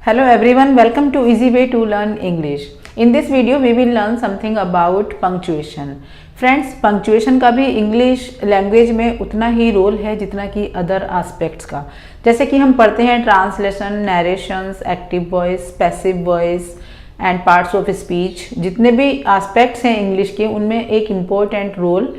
Hello everyone, welcome to Easy Way to Learn English. In this video we will learn something about punctuation. Friends, punctuation का भी English language में उतना ही role है जितना कि other aspects का। जैसे कि हम पढ़ते हैं translation, narrations, active voice, passive voice and parts of speech, जितने भी एस्पेक्ट्स हैं इंग्लिश के उनमें एक इम्पोर्टेंट रोल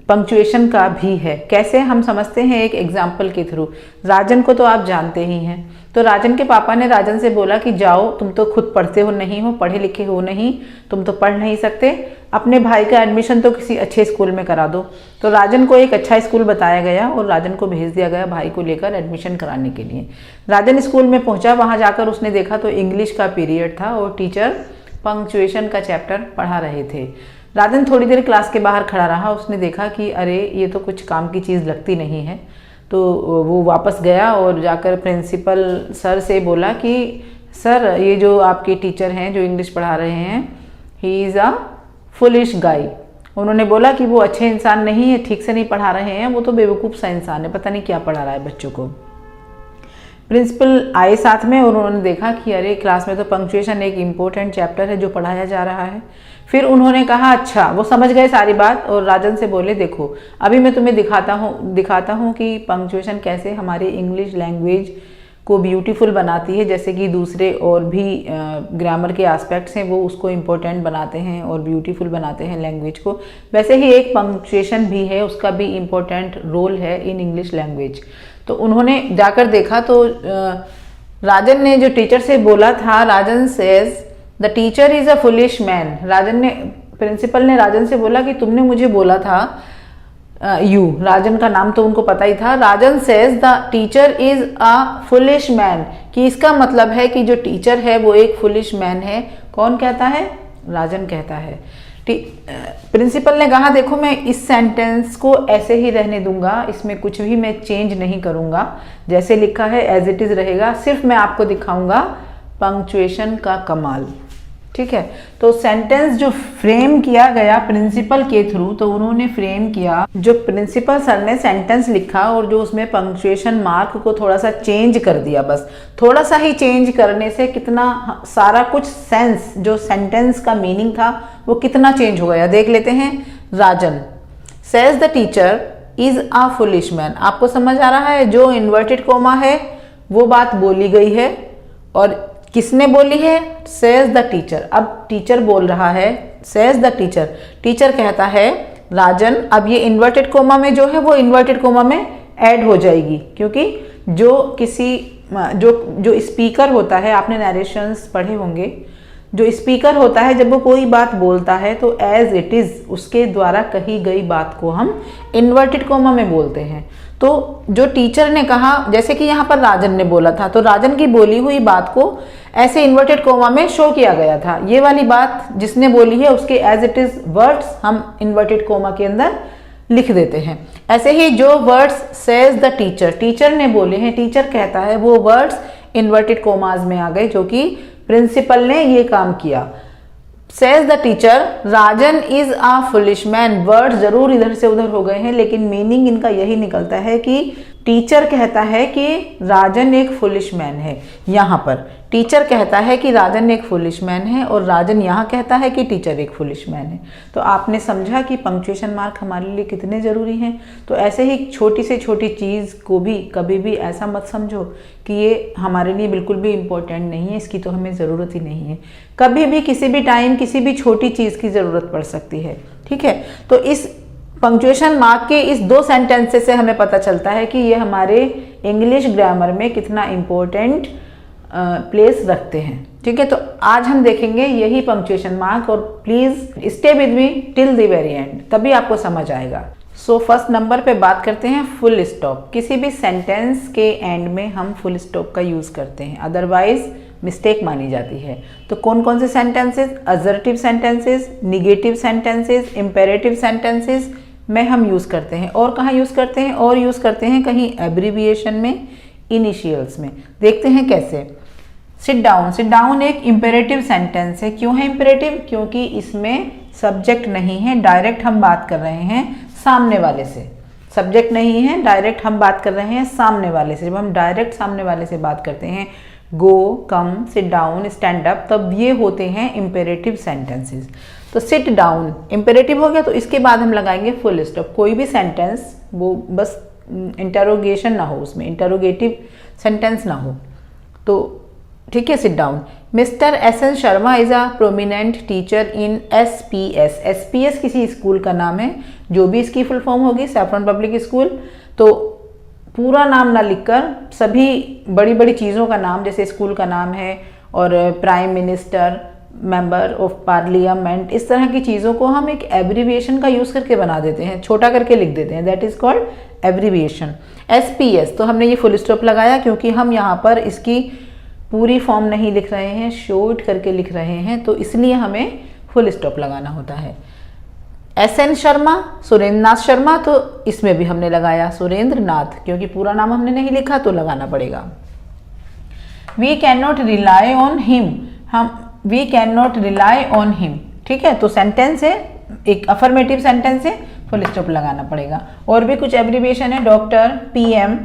पंक्चुएशन का भी है। कैसे हम समझते हैं एक एग्जाम्पल के थ्रू। राजन को तो आप जानते ही हैं। तो राजन के पापा ने राजन से बोला कि जाओ, तुम तो खुद पढ़ते हो नहीं हो, पढ़े लिखे हो नहीं, तुम तो पढ़ नहीं सकते, अपने भाई का एडमिशन तो किसी अच्छे स्कूल में करा दो। तो राजन को एक अच्छा स्कूल बताया गया और राजन को भेज दिया गया भाई को लेकर एडमिशन कराने के लिए। राजन स्कूल में पहुंचा, वहां जाकर उसने देखा तो इंग्लिश का पीरियड था और टीचर पंक्चुएशन का चैप्टर पढ़ा रहे थे। राजन थोड़ी देर क्लास के बाहर खड़ा रहा, उसने देखा कि अरे ये तो कुछ काम की चीज़ लगती नहीं है। तो वो वापस गया और जाकर प्रिंसिपल सर से बोला कि सर, ये जो आपके टीचर हैं जो इंग्लिश पढ़ा रहे हैं, ही इज़ अ फुलिश गाय। उन्होंने बोला कि वो अच्छे इंसान नहीं है, ठीक से नहीं पढ़ा रहे हैं, वो तो बेवकूफ़ सा इंसान है, पता नहीं क्या पढ़ा रहा है बच्चों को। प्रिंसिपल आए साथ में और उन्होंने देखा कि अरे क्लास में तो पंक्चुएशन एक इम्पोर्टेंट चैप्टर है जो पढ़ाया जा रहा है। फिर उन्होंने कहा अच्छा, वो समझ गए सारी बात और राजन से बोले देखो अभी मैं तुम्हें दिखाता हूँ कि पंक्चुएशन कैसे हमारी इंग्लिश लैंग्वेज को ब्यूटीफुल बनाती है। जैसे कि दूसरे और भी ग्रामर के एस्पेक्ट्स हैं वो उसको इम्पोर्टेंट बनाते हैं और ब्यूटीफुल बनाते हैं लैंग्वेज को, वैसे ही एक पंक्चुएशन भी है, उसका भी इम्पोर्टेंट रोल है इन इंग्लिश लैंग्वेज। तो उन्होंने जाकर देखा तो राजन ने जो टीचर से बोला था, Rajan says the teacher is a foolish man. Principal ने राजन से बोला कि तुमने मुझे बोला था, राजन का नाम तो उनको पता ही था। Rajan says the teacher is a foolish man, कि इसका मतलब है कि जो टीचर है वो एक फुलिश मैन है। कौन कहता है? राजन कहता है। प्रिंसिपल ने कहा देखो मैं इस सेंटेंस को ऐसे ही रहने दूंगा, इसमें कुछ भी मैं चेंज नहीं करूंगा, जैसे लिखा है एज इट इज रहेगा, सिर्फ मैं आपको दिखाऊंगा पंक्चुएशन का कमाल। ठीक है, तो सेंटेंस जो फ्रेम किया गया प्रिंसिपल के थ्रू, तो उन्होंने फ्रेम किया, जो प्रिंसिपल सर ने सेंटेंस लिखा और जो उसमें पंक्चुएशन मार्क को थोड़ा सा चेंज कर दिया, बस थोड़ा सा ही चेंज करने से कितना सारा कुछ सेंस, जो सेंटेंस का मीनिंग था वो कितना चेंज हो गया। देख लेते हैं। Rajan says the teacher is a foolish man. आपको समझ आ रहा है, जो इन्वर्टेड कोमा है वो बात बोली गई है और किसने बोली है? Says the teacher. अब टीचर बोल रहा है, सेज द टीचर। टीचर कहता है राजन, अब ये इन्वर्टेड कोमा में जो है वो इन्वर्टेड कोमा में ऐड हो जाएगी, क्योंकि जो स्पीकर होता है, आपने नरेशंस पढ़े होंगे, जो स्पीकर होता है जब वो कोई बात बोलता है तो एज इट इज उसके द्वारा कही गई बात को हम इन्वर्टेड कोमा में बोलते हैं। तो जो टीचर ने कहा, जैसे कि यहाँ पर राजन ने बोला था, तो राजन की बोली हुई बात को ऐसे इन्वर्टेड कोमा में शो किया गया था। ये वाली बात जिसने बोली है उसके एज इट इज वर्ड्स हम इन्वर्टेड कोमा के अंदर लिख देते हैं। ऐसे ही जो words says the teacher, teacher ने बोले हैं, टीचर कहता है, वो वर्ड्स इन्वर्टेड कोमाज में आ गए, जो कि प्रिंसिपल ने ये काम किया। Says the teacher Rajan is a foolish man. Word जरूर इधर से उधर हो गए हैं, लेकिन मीनिंग इनका यही निकलता है कि टीचर कहता है कि राजन एक फुलिश मैन है। यहाँ पर टीचर कहता है कि राजन एक फुलिश मैन है और राजन यहाँ कहता है कि टीचर एक फुलिश मैन है। तो आपने समझा कि पंक्चुएशन मार्क हमारे लिए कितने ज़रूरी हैं। तो ऐसे ही छोटी से छोटी चीज़ को भी कभी भी ऐसा मत समझो कि ये हमारे लिए बिल्कुल भी इम्पोर्टेंट नहीं है, इसकी तो हमें ज़रूरत ही नहीं है। कभी भी किसी भी टाइम किसी भी छोटी चीज़ की ज़रूरत पड़ सकती है। ठीक है, तो इस पंक्चुएशन मार्क के इस दो सेंटेंसेस से हमें पता चलता है कि ये हमारे इंग्लिश ग्रामर में कितना इम्पोर्टेंट प्लेस रखते हैं। ठीक है, तो आज हम देखेंगे यही पंक्चुएशन मार्क, और please stay with me till the very and, तभी आपको समझ आएगा। सो फर्स्ट नंबर पे बात करते हैं फुल स्टॉप। किसी भी सेंटेंस के एंड में हम फुल स्टॉप का यूज करते हैं, अदरवाइज मिस्टेक मानी जाती है। तो कौन कौन से sentences? Assertive sentences, negative sentences, imperative sentences में हम यूज करते हैं। और कहाँ यूज करते हैं? और यूज करते हैं कहीं एब्रीविएशन में, इनिशियल्स में। देखते हैं कैसे। Sit down. सिट डाउन एक इंपेरेटिव सेंटेंस है। क्यों है इंपेरेटिव? क्योंकि इसमें सब्जेक्ट नहीं है, डायरेक्ट हम बात कर रहे हैं सामने वाले से। सब्जेक्ट नहीं है, डायरेक्ट हम बात कर रहे हैं सामने वाले से। जब हम डायरेक्ट सामने वाले से बात करते हैं, गो, कम, सिट डाउन, स्टैंड अप, तब ये होते हैं इम्पेरेटिव सेंटेंसेस। तो सिट डाउन इम्पेरेटिव हो गया, तो इसके बाद हम लगाएंगे फुल स्टॉप। कोई भी सेंटेंस वो बस इंटरोगेशन ना हो, उसमें इंटरोगेटिव सेंटेंस ना हो, तो ठीक है। Sit down. Mister S N Sharma is a prominent teacher in SPS. SPS किसी स्कूल का नाम है, जो भी इसकी फुल फॉर्म होगी, सैफरन पब्लिक स्कूल। तो पूरा नाम ना लिखकर सभी बड़ी बड़ी चीज़ों का नाम, जैसे स्कूल का नाम है और prime minister, member of parliament, इस तरह की चीज़ों को हम एक एब्रीविएशन का यूज़ करके बना देते हैं, छोटा करके लिख देते हैं, that is called abbreviation. SPS, तो हमने ये फुल स्टॉप लगाया क्योंकि हम यहाँ पर इसकी पूरी फॉर्म नहीं लिख रहे हैं, शॉर्ट करके लिख रहे हैं, तो इसलिए हमें फुल स्टॉप लगाना होता है। एस एन शर्मा, सुरेंद्र नाथ शर्मा, तो इसमें भी हमने लगाया सुरेंद्र नाथ, क्योंकि पूरा नाम हमने नहीं लिखा तो लगाना पड़ेगा। We can not rely on him, we can not rely on him, ठीक है। तो सेंटेंस है, एक अफर्मेटिव सेंटेंस है, फुल स्टॉप लगाना पड़ेगा। और भी कुछ एब्रीविएशन है, डॉक्टर, पीएम,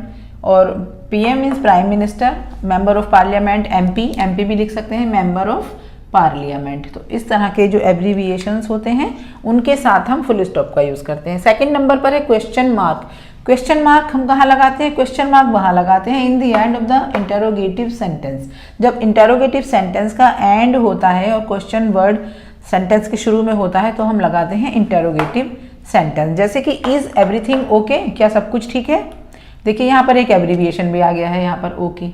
और PM means prime minister, member of parliament, MP, MP भी लिख सकते हैं, मेंबर ऑफ पार्लियामेंट। तो इस तरह के जो एब्रीविएशंस होते हैं उनके साथ हम फुल स्टॉप का यूज़ करते हैं। सेकंड नंबर पर है क्वेश्चन मार्क। क्वेश्चन मार्क हम कहाँ लगाते हैं? क्वेश्चन मार्क वहाँ लगाते हैं in the end of the interrogative sentence. जब इंटरोगेटिव सेंटेंस का एंड होता है और क्वेश्चन वर्ड सेंटेंस के शुरू में होता है तो हम लगाते हैं इंटरोगेटिव सेंटेंस। जैसे कि इज एवरीथिंग ओके, क्या सब कुछ ठीक है? देखिए यहाँ पर एक एब्रीविएशन भी आ गया है यहाँ पर, ओके।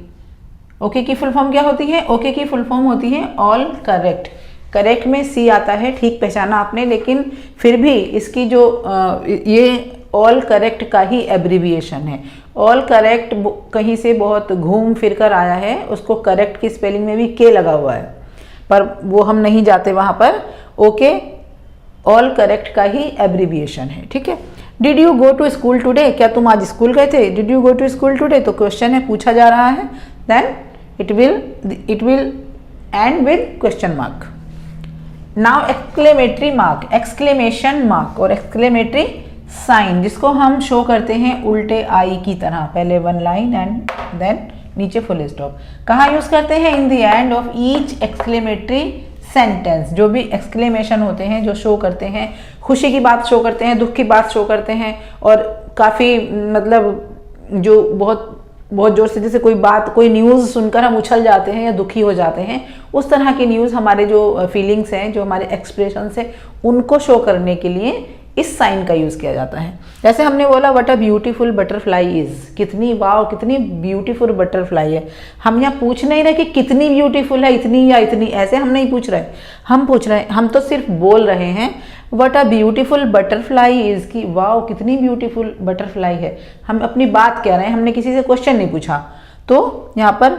ओके की फुल फॉर्म क्या होती है? ओके की फुल फॉर्म होती है ऑल करेक्ट। करेक्ट में सी आता है, ठीक पहचाना आपने, लेकिन फिर भी इसकी जो ये ऑल करेक्ट का ही एब्रीविएशन है। ऑल करेक्ट कहीं से बहुत घूम फिर कर आया है, उसको करेक्ट की स्पेलिंग में भी के लगा हुआ है, पर वो हम नहीं जाते वहाँ पर। ओके ऑल करेक्ट का ही एब्रीविएशन है, ठीक है। Did you go to school today, क्या तुम आज स्कूल गए थे? Did you go to school today, तो क्वेश्चन है, पूछा जा रहा है, then it will end with question mark. Now exclamatory mark, exclamation mark और एक्सक्लेमेटरी साइन, जिसको हम शो करते हैं उल्टे आई की तरह, पहले वन लाइन एंड देन नीचे फुल स्टॉप। कहाँ यूज करते हैं? In the end of each exclamatory sentence. जो भी एक्सक्लेमेशन होते हैं, जो शो करते हैं, खुशी की बात शो करते हैं, दुख की बात शो करते हैं, और काफ़ी मतलब जो बहुत जोर से, जैसे कोई बात, कोई न्यूज़ सुनकर हम उछल जाते हैं या दुखी हो जाते हैं, उस तरह की न्यूज़ हमारे जो फीलिंग्स हैं, जो हमारे एक्सप्रेशंस हैं, उनको शो करने के लिए इस साइन का यूज़ किया जाता है। जैसे हमने बोला what a beautiful butterfly is, कितनी वाव, कितनी ब्यूटीफुल बटरफ्लाई है। हम यहाँ पूछ नहीं रहे कि कितनी ब्यूटीफुल है, इतनी या इतनी, ऐसे हम नहीं पूछ रहे। हम पूछ रहे हैं, हम तो सिर्फ बोल रहे हैं what a beautiful butterfly is, की वाव कितनी ब्यूटीफुल बटरफ्लाई है। हम अपनी बात कह रहे हैं, हमने किसी से क्वेश्चन नहीं पूछा। तो यहाँ पर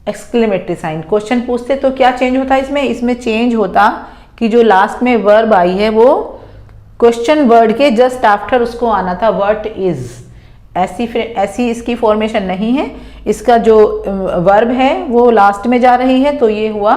एक्सक्लेमेटरी साइन, क्वेश्चन पूछते तो क्या चेंज होता है इसमें चेंज होता कि जो लास्ट में वर्ब आई है वो क्वेश्चन वर्ड के जस्ट आफ्टर उसको आना था, व्हाट इज। ऐसी इसकी फॉर्मेशन नहीं है, इसका जो वर्ब है वो लास्ट में जा रही है, तो ये हुआ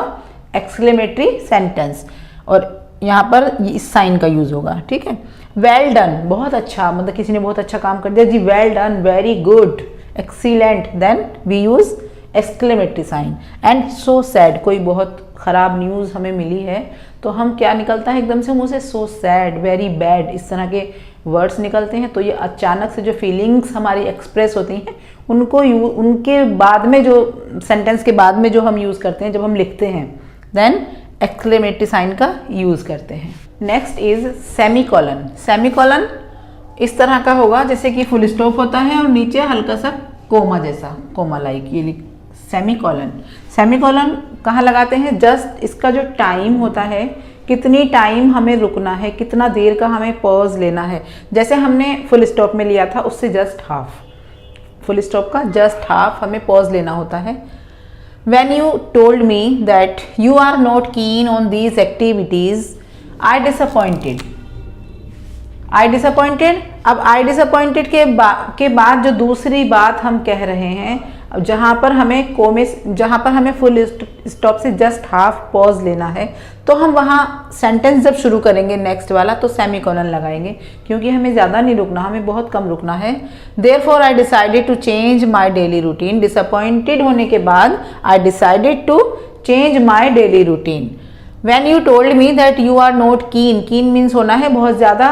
एक्सक्लेमेटरी सेंटेंस और यहाँ पर इस साइन का यूज होगा, ठीक है। वेल डन, बहुत अच्छा, मतलब किसी ने बहुत अच्छा काम कर दिया जी, well done, very good, excellent, then we use exclamatory sign. And so sad, कोई बहुत खराब न्यूज़ हमें मिली है तो हम क्या निकलता है एकदम से मुंह से? सो सैड, वेरी बैड, इस तरह के वर्ड्स निकलते हैं। तो ये अचानक से जो फीलिंग्स हमारी एक्सप्रेस होती हैं उनको उनके बाद में, जो सेंटेंस के बाद में जो हम यूज़ करते हैं, जब हम लिखते हैं, देन एक्सक्लेमेटरी साइन का यूज़ करते हैं। Next is semicolon. सेमीकोलन इस तरह का होगा जैसे कि फुल स्टॉप होता है और नीचे हल्का सा कोमा जैसा, कोमा लाइक, ये सेमीकोलन। सेमीकोलन कहाँ लगाते हैं? जस्ट इसका जो टाइम होता है, कितनी टाइम हमें रुकना है, कितना देर का हमें पॉज लेना है, जैसे हमने फुल स्टॉप में लिया था उससे जस्ट हाफ, फुल स्टॉप का जस्ट हाफ हमें पॉज लेना होता है। When you told me that you are not keen on these activities, I disappointed. I disappointed, अब I disappointed के बाद जो दूसरी बात हम कह रहे हैं, अब जहाँ पर हमें फुल स्टॉप से जस्ट हाफ पॉज लेना है, तो हम वहाँ सेंटेंस जब शुरू करेंगे नेक्स्ट वाला तो सेमीकोलन लगाएंगे, क्योंकि हमें ज़्यादा नहीं रुकना, हमें बहुत कम रुकना है। Therefore I decided to change my daily routine. Disappointed होने के बाद I decided to change my daily routine. When you told me that you are not keen, keen means होना है बहुत ज़्यादा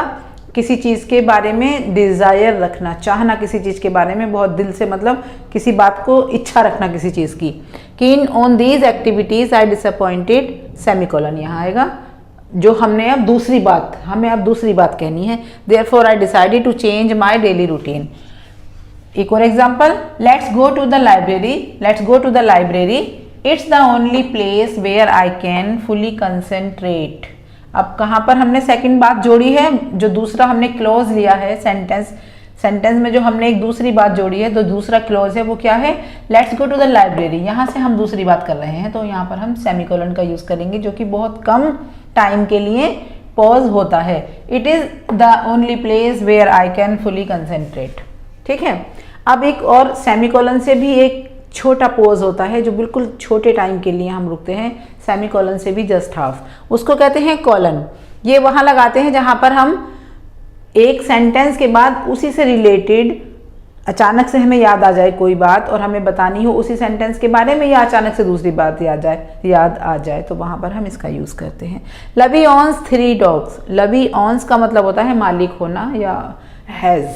किसी चीज़ के बारे में डिज़ायर रखना, चाहना किसी चीज़ के बारे में बहुत दिल से, मतलब किसी बात को इच्छा रखना किसी चीज़ की। Keen on these activities I disappointed, semicolon यहाँ आएगा। जो हमें अब दूसरी बात कहनी है। Therefore I decided to change my daily routine। एक और example, let's go to the library। It's the only place where I can fully concentrate। अब कहाँ पर हमने सेकंड बात जोड़ी है, जो दूसरा हमने क्लोज लिया है सेंटेंस में जो हमने एक दूसरी बात जोड़ी है, तो दूसरा क्लोज है वो क्या है, let's go to the library. यहाँ से हम दूसरी बात कर रहे हैं, तो यहाँ पर हम सेमीकोलन का यूज करेंगे, जो कि बहुत कम टाइम के लिए पॉज होता है। It is the only place where I can fully concentrate. ठीक है, अब एक और सेमीकोलन से भी एक छोटा पोज होता है, जो बिल्कुल छोटे टाइम के लिए हम रुकते हैं, सेमीकोलन से भी जस्ट हाफ, उसको कहते हैं कॉलन। ये वहाँ लगाते हैं जहाँ पर हम एक सेंटेंस के बाद उसी से रिलेटेड अचानक से हमें याद आ जाए कोई बात और हमें बतानी हो उसी सेंटेंस के बारे में, या अचानक से दूसरी बात याद आ जाए, तो वहाँ पर हम इसका यूज़ करते हैं। लवी ऑन्स 3 डॉग्स। लवी ऑन्स का मतलब होता है मालिक होना या हैज़,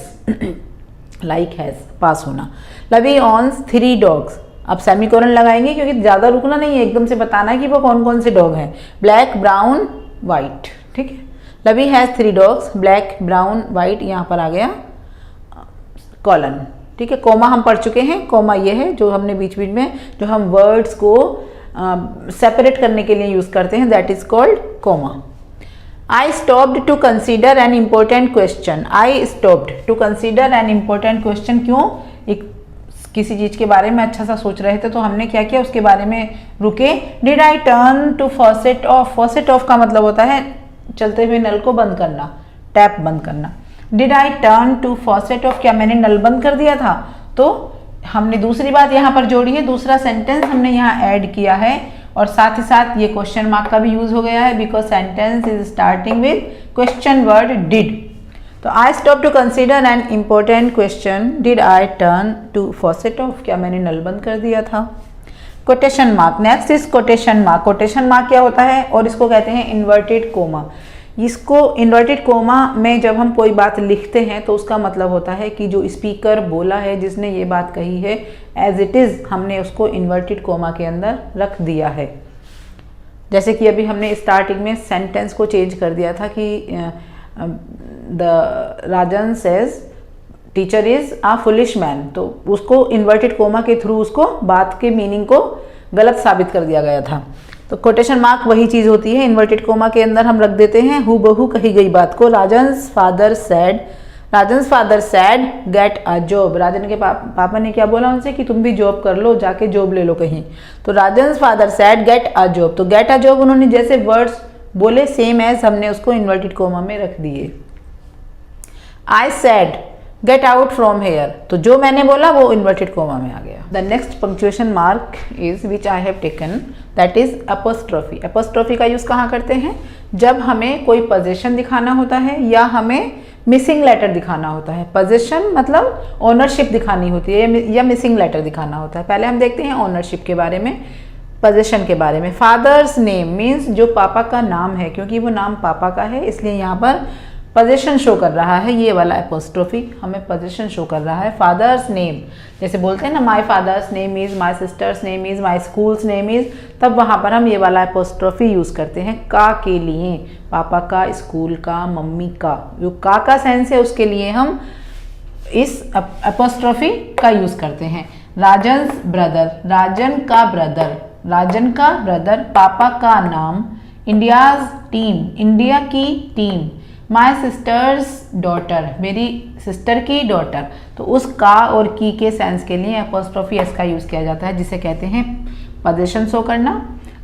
लाइक हैज़, पास होना। लवी ऑन्स 3 डॉग्स। अब सेमीकोलन लगाएंगे क्योंकि ज़्यादा रुकना नहीं है, एकदम से बताना है कि वो कौन कौन से डॉग हैं। Black, brown, white. ठीक है, Lovey has 3 dogs, black, brown, white, यहाँ पर आ गया कॉलन। ठीक है, कोमा हम पढ़ चुके हैं। कोमा ये है जो हमने बीच बीच में जो हम वर्ड्स को सेपरेट करने के लिए यूज़ करते हैं, that is called comma. I stopped to consider an important question। I stopped to consider an important question। क्यों? किसी चीज़ के बारे में अच्छा सा सोच रहे थे, तो हमने क्या किया, उसके बारे में रुके। Did I turn to faucet off? Faucet off का मतलब होता है चलते हुए नल को बंद करना, टैप बंद करना। Did I turn to faucet off? क्या मैंने नल बंद कर दिया था? तो हमने दूसरी बात यहाँ पर जोड़ी है, दूसरा सेंटेंस हमने यहाँ ऐड किया है, और साथ ही साथ ये क्वेश्चन मार्क का भी यूज हो गया है, because sentence is starting with question word did. तो I stop to consider an important question, did I turn to faucet off? क्या मैंने नल बंद कर दिया था? Quotation mark. Next is quotation mark. Quotation mark क्या होता है, और इसको कहते हैं इन्वर्टेड कोमा। इसको इन्वर्टेड कोमा में जब हम कोई बात लिखते हैं तो उसका मतलब होता है कि जो स्पीकर बोला है, जिसने ये बात कही है, एज इट इज़ हमने उसको इन्वर्टेड कोमा के अंदर रख दिया है। जैसे कि अभी हमने स्टार्टिंग में सेंटेंस को चेंज कर दिया था कि the Rajan says teacher is a foolish man, तो उसको इन्वर्टेड कोमा के थ्रू उसको बात के मीनिंग को गलत साबित कर दिया गया था। तो कोटेशन मार्क वही चीज़ होती है, इन्वर्टेड कोमा के अंदर हम रख देते हैं हूबहू कही गई बात को। Rajan's father said get a job. Rajan के पापा ने क्या बोला उनसे कि तुम भी जॉब कर लो, जाके जॉब ले लो कहीं। तो Rajan's father said get a job, तो गेट अ जॉब उन्होंने जैसे वर्ड्स बोले सेम एज हमने उसको इन्वर्टेड कोमा में रख दिए। आई sad get out from here, तो जो मैंने बोला वो इन्वर्टेड कोमा में आ गया। The next punctuation mark is which I have taken, that is apostrophe. Apostrophe का यूज कहाँ करते हैं, जब हमें कोई पोजीशन दिखाना होता है या हमें मिसिंग लेटर दिखाना होता है। पोजीशन मतलब ओनरशिप दिखानी होती है या मिसिंग लेटर दिखाना होता है। पहले हम देखते हैं ओनरशिप के बारे में, पोजीशन के बारे में। फादर्स नेम मीन्स जो पापा का नाम है, क्योंकि वो नाम पापा का है इसलिए यहाँ पर पोजीशन शो कर रहा है, ये वाला एपोस्ट्रोफी हमें पोजीशन शो कर रहा है। फादर्स नेम, जैसे बोलते हैं ना my father's name is, my sister's name is, my schools name is, तब वहाँ पर हम ये वाला एपोस्ट्रोफी यूज़ करते हैं का के लिए, पापा का, स्कूल का, मम्मी का। जो का सेंस है उसके लिए हम इस एपोस्ट्रोफी का यूज़ करते हैं। राजन्स ब्रदर, राजन का ब्रदर, पापा का नाम, इंडियाज टीम, इंडिया की टीम, माई सिस्टर्स डॉटर, मेरी सिस्टर की डॉटर। तो उस का और की के सेंस के लिए एपोस्ट्रोफी एस का यूज़ किया जाता है, जिसे कहते हैं पोजीशन शो करना।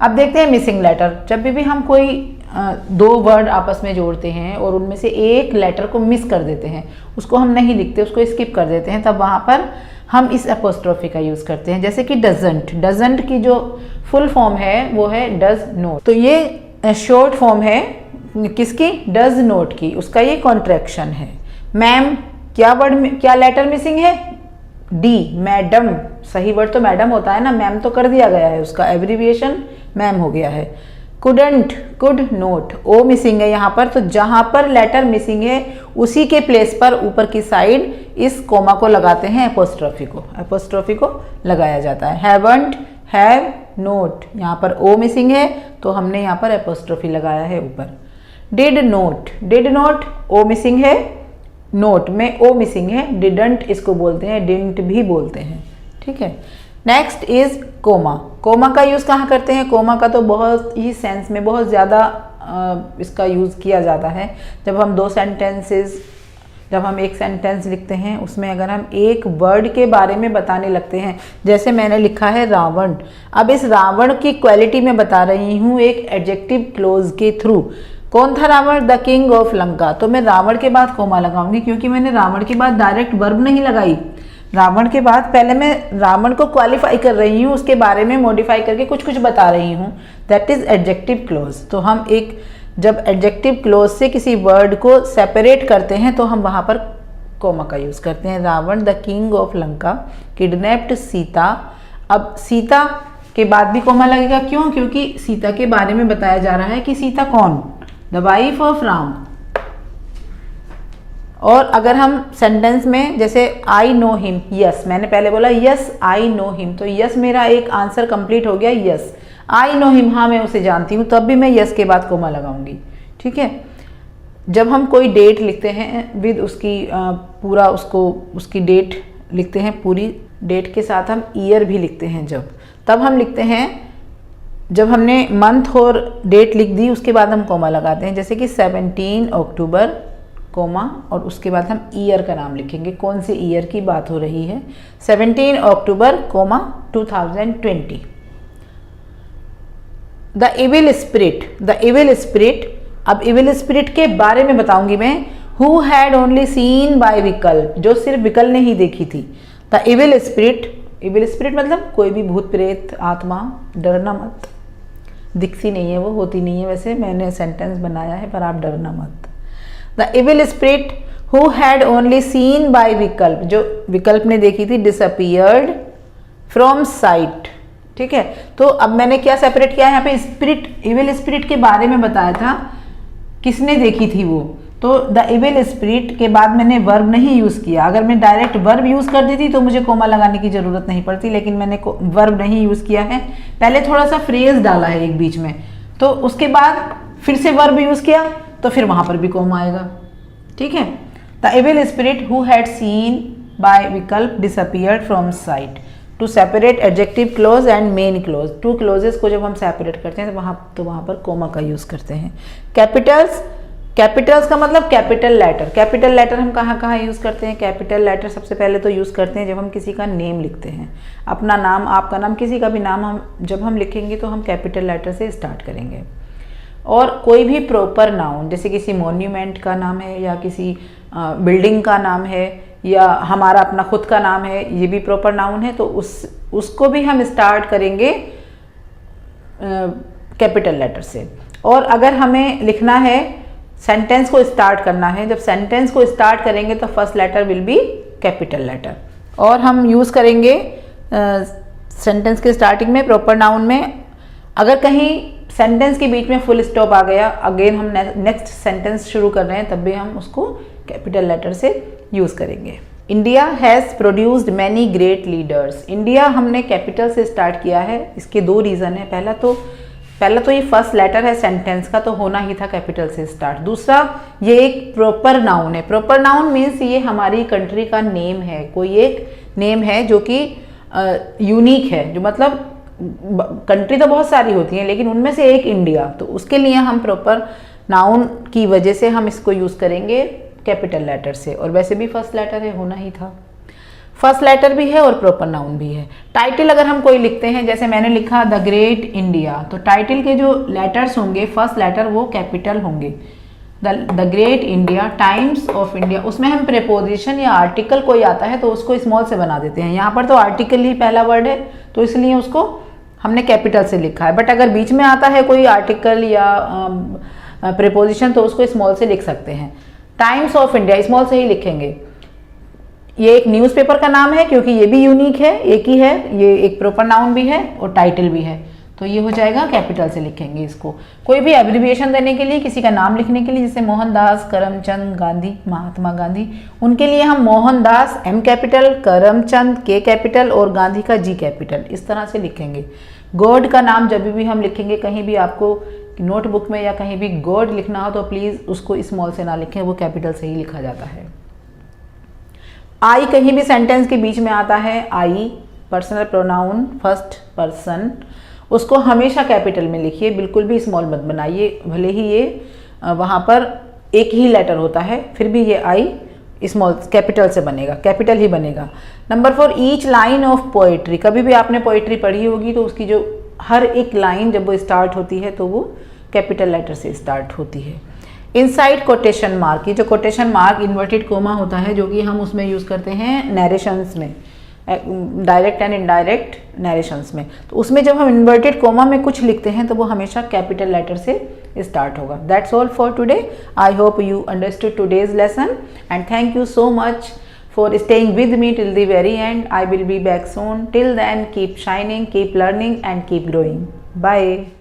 अब देखते हैं मिसिंग लेटर। जब भी हम कोई दो वर्ड आपस में जोड़ते हैं और उनमें से एक लेटर को मिस कर देते हैं, उसको हम नहीं लिखते, उसको स्किप कर देते हैं, तब वहाँ पर हम इस एपोस्ट्रोफी का यूज़ करते हैं। जैसे कि डजंट, डजंट की जो फुल फॉर्म है वो है डज नोट, तो ये शॉर्ट फॉर्म है किसकी, डज नोट की, उसका ये कॉन्ट्रैक्शन है। मैम, क्या वर्ड, क्या लेटर मिसिंग है, डी, मैडम, सही वर्ड तो मैडम होता है ना, मैम तो कर दिया गया है, उसका एब्रीविएशन मैम हो गया है। Couldn't, could not, O missing है यहाँ पर, तो जहाँ पर लेटर मिसिंग है उसी के प्लेस पर ऊपर की साइड इस कोमा को लगाते हैं, एपोस्ट्रोफी को लगाया जाता है। हैवंट, हैव, नोट, यहाँ पर ओ मिसिंग है तो हमने यहाँ पर एपोस्ट्रोफी लगाया है ऊपर। Did not, did not, O missing है, नोट में ओ मिसिंग है, डिडंट इसको बोलते हैं, डिडंट भी बोलते हैं, ठीक है। Next is comma. कोमा का यूज़ कहाँ करते हैं, कोमा का तो बहुत ही सेंस में बहुत ज़्यादा इसका यूज़ किया जाता है। जब हम एक सेंटेंस लिखते हैं उसमें अगर हम एक वर्ड के बारे में बताने लगते हैं, जैसे मैंने लिखा है रावण, अब इस रावण की क्वालिटी में बता रही हूँ एक एडजेक्टिव क्लोज के थ्रू। कौन था Ravan, the king of Lanka, तो मैं रावण के बाद कोमा लगाऊंगी क्योंकि मैंने रावण के बाद डायरेक्ट वर्ब नहीं लगाई, रावण के बाद पहले मैं रावण को क्वालिफाई कर रही हूँ, उसके बारे में मॉडिफाई करके कुछ कुछ बता रही हूँ, दैट इज एडजेक्टिव क्लोज। तो हम एक जब एडजेक्टिव क्लोज से किसी वर्ड को सेपरेट करते हैं तो हम वहाँ पर कोमा का यूज़ करते हैं। Ravan the king of Lanka kidnapped Sita, अब सीता के बाद भी कोमा लगेगा, क्यों, क्योंकि सीता के बारे में बताया जा रहा है कि सीता कौन, द वाइफ ऑफ राम। और अगर हम सेंटेंस में जैसे आई नो हिम, यस, मैंने पहले बोला यस आई नो हिम, तो यस मेरा एक आंसर कंप्लीट हो गया, यस आई नो हिम, हाँ मैं उसे जानती हूँ, तब भी मैं यस के बाद कोमा लगाऊंगी, ठीक है। जब हम कोई डेट लिखते हैं विद उसकी पूरा उसकी डेट लिखते हैं, पूरी डेट के साथ हम ईयर भी लिखते हैं, तब हम लिखते हैं, जब हमने मंथ और डेट लिख दी उसके बाद हम कोमा लगाते हैं, जैसे कि 17 अक्टूबर कोमा और उसके बाद हम ईयर का नाम लिखेंगे, कौन से ईयर की बात हो रही है, 17 October comma 2020। The evil spirit, the evil spirit, अब इविल स्पिरिट के बारे में बताऊंगी मैं, who had only seen by Vikalp, जो सिर्फ विकल्प ने ही देखी थी। The evil spirit, evil spirit मतलब कोई भी भूत प्रेत आत्मा, डरना मत, दिखती नहीं है वो, होती नहीं है, वैसे मैंने सेंटेंस बनाया है पर आप डरना मत। The evil spirit who had only seen by Vikalp, जो विकल्प ने देखी थी, डिसअपियर्ड फ्रॉम साइट, ठीक है। तो अब मैंने क्या सेपरेट किया है यहाँ पे, स्पिरिट, इविल स्पिरिट के बारे में बताया था, किसने देखी थी वो, तो द इविल स्पिरिट के बाद मैंने वर्ब नहीं यूज़ किया। अगर मैं डायरेक्ट वर्ब यूज़ कर देती तो मुझे कोमा लगाने की ज़रूरत नहीं पड़ती, लेकिन मैंने वर्ब नहीं यूज़ किया है, पहले थोड़ा सा फ्रेज डाला है एक बीच में, तो उसके बाद फिर से वर्ब यूज़ किया तो फिर वहाँ पर भी कोमा आएगा, ठीक है। The evil spirit who had seen by Vikalp disappeared from sight, to separate adjective clause and main clause, two clauses को जब हम सेपरेट करते हैं तो वहाँ पर कोमा का यूज़ करते हैं। कैपिटल्स, कैपिटल्स का मतलब कैपिटल लेटर, कैपिटल लेटर हम कहाँ कहाँ यूज़ करते हैं, कैपिटल लेटर सबसे पहले तो यूज़ करते हैं जब हम किसी का नेम लिखते हैं, अपना नाम, आपका नाम, किसी का भी नाम जब हम लिखेंगे तो हम कैपिटल लेटर से स्टार्ट करेंगे। और कोई भी प्रॉपर नाउन, जैसे किसी मॉन्यूमेंट का नाम है या किसी बिल्डिंग का नाम है या हमारा अपना खुद का नाम है, ये भी प्रॉपर नाउन है, तो उसको भी हम स्टार्ट करेंगे कैपिटल लेटर से। और अगर हमें लिखना है, सेंटेंस को स्टार्ट करना है, जब सेंटेंस को स्टार्ट करेंगे तो first letter will be capital letter. और हम यूज़ करेंगे सेंटेंस के स्टार्टिंग में, प्रॉपर नाउन में, अगर कहीं सेंटेंस के बीच में फुल स्टॉप आ गया, अगेन हम नेक्स्ट सेंटेंस शुरू कर रहे हैं, तब भी हम उसको कैपिटल लेटर से यूज़ करेंगे। India has produced many great leaders, India हमने कैपिटल से स्टार्ट किया है, इसके दो रीज़न है। पहला तो ये फर्स्ट लेटर है सेंटेंस का, तो होना ही था कैपिटल से स्टार्ट। दूसरा, ये एक प्रॉपर नाउन है, प्रॉपर नाउन मीन्स ये हमारी कंट्री का नेम है, कोई एक नेम है जो कि यूनिक है, जो मतलब कंट्री तो बहुत सारी होती हैं लेकिन उनमें से एक इंडिया, तो उसके लिए हम प्रॉपर नाउन की वजह से हम इसको यूज़ करेंगे कैपिटल लेटर से, और वैसे भी फर्स्ट लेटर है, होना ही था। फर्स्ट लेटर भी है और प्रॉपर नाउन भी है। टाइटल अगर हम कोई लिखते हैं, जैसे मैंने लिखा द ग्रेट इंडिया, तो टाइटल के जो लेटर्स होंगे फर्स्ट लेटर वो कैपिटल होंगे। The great India, times of India, उसमें हम प्रेपोजिशन या आर्टिकल कोई आता है तो उसको स्मॉल से बना देते हैं। यहाँ पर तो आर्टिकल ही पहला वर्ड है तो इसलिए उसको हमने कैपिटल से लिखा है, बट अगर बीच में आता है कोई आर्टिकल या प्रेपोजिशन तो उसको स्मॉल से लिख सकते हैं। टाइम्स ऑफ इंडिया स्मॉल से ही लिखेंगे। ये एक न्यूज़पेपर का नाम है क्योंकि ये भी यूनिक है, एक ही है, ये एक प्रॉपर नाउन भी है और टाइटल भी है, तो ये हो जाएगा कैपिटल से लिखेंगे इसको। कोई भी एब्रिविएशन देने के लिए, किसी का नाम लिखने के लिए, जैसे मोहनदास करमचंद गांधी, महात्मा गांधी, उनके लिए हम Mohandas M capital, Karamchand K capital और गांधी का G कैपिटल, इस तरह से लिखेंगे। गॉड का नाम जब भी हम लिखेंगे, कहीं भी आपको नोटबुक में या कहीं भी गॉड लिखना हो तो प्लीज़ उसको स्मॉल से ना लिखें, वो कैपिटल से ही लिखा जाता है। आई कहीं भी सेंटेंस के बीच में आता है, आई पर्सनल प्रोनाउन फर्स्ट पर्सन, उसको हमेशा कैपिटल में लिखिए, बिल्कुल भी स्मॉल मत बनाइए। भले ही ये वहाँ पर एक ही लेटर होता है फिर भी ये आई स्मॉल कैपिटल से बनेगा, कैपिटल ही बनेगा। Number 4, each line of poetry, कभी भी आपने पोएट्री पढ़ी होगी तो उसकी जो हर एक लाइन जब वो स्टार्ट होती है तो वो कैपिटल लेटर से स्टार्ट होती है। इनसाइड कोटेशन मार्क, ये जो कोटेशन मार्क इन्वर्टेड कोमा होता है जो कि हम उसमें यूज़ करते हैं नरेशंस में, डायरेक्ट एंड इनडायरेक्ट नरेशंस में, तो उसमें जब हम इन्वर्टेड कोमा में कुछ लिखते हैं तो वो हमेशा कैपिटल लेटर से स्टार्ट होगा। That's all for today. I hope you understood today's lesson and thank you so much for staying with me till the very end. I will be back soon. Till then, keep shining, keep learning and keep growing. Bye.